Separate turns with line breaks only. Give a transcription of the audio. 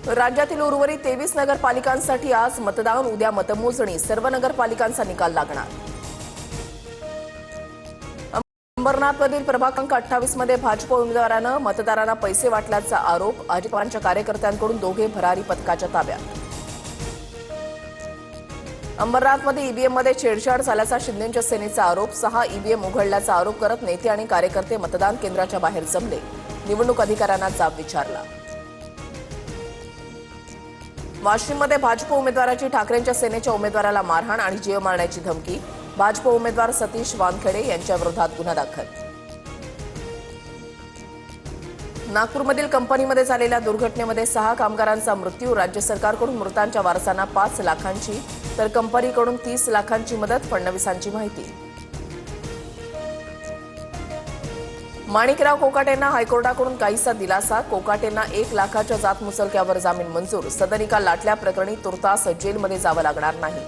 राज्यातील उर्वरित 23 नगरपालिकांसाठी आज मतदान, उद्या मतमोजणी, सर्व नगरपालिकांचा निकाल लागणार। अंबरनाथमधील प्रभाग क्रमांक 28 मध्ये भाजप उमेदवारानं मतदारांना पैसे वाटल्याचा आरोप, अजित पवारांच्या कार्यकर्त्यांकडून दोघे भरारी पथकाच्या ताब्यात। अंबरनाथमध्ये ईव्हीएममध्ये छेडछाड झाल्याचा शिंदेच्या सेनेचा आरोप, 6 ईव्हीएम उघडल्याचा आरोप करत नेते आणि कार्यकर्ते मतदान केंद्राच्या बाहेर जमले, निवडणूक अधिकाऱ्यांना जाब विचारला। वाशिममध्ये भाजप उमेदवाराची ठाकरेंच्या सेनेच्या उमेदवाराला मारहाण आणि जीव मारण्याची धमकी, भाजप उमेदवार सतीश वानखेडे यांच्या विरोधात गुन्हा दाखल। नागपूरमधील कंपनीमध्ये झालेल्या दुर्घटनेमध्ये 6 कामगारांचा मृत्यू, राज्य सरकारकडून मृतांच्या वारसांना 5 लाखांची तर कंपनीकडून 30 लाखांची मदत, फडणवीसांची माहिती। माणिकराव कोकाटेंना हायकोर्टाकडून काहीसा दिलासा, कोकाटेंना 1 लाखाच्या जात मुचलक्यावर जामीन मंजूर, सदर निकाल लाटल्याप्रकरणी तुर्तास जेलमध्ये जावं लागणार नाही।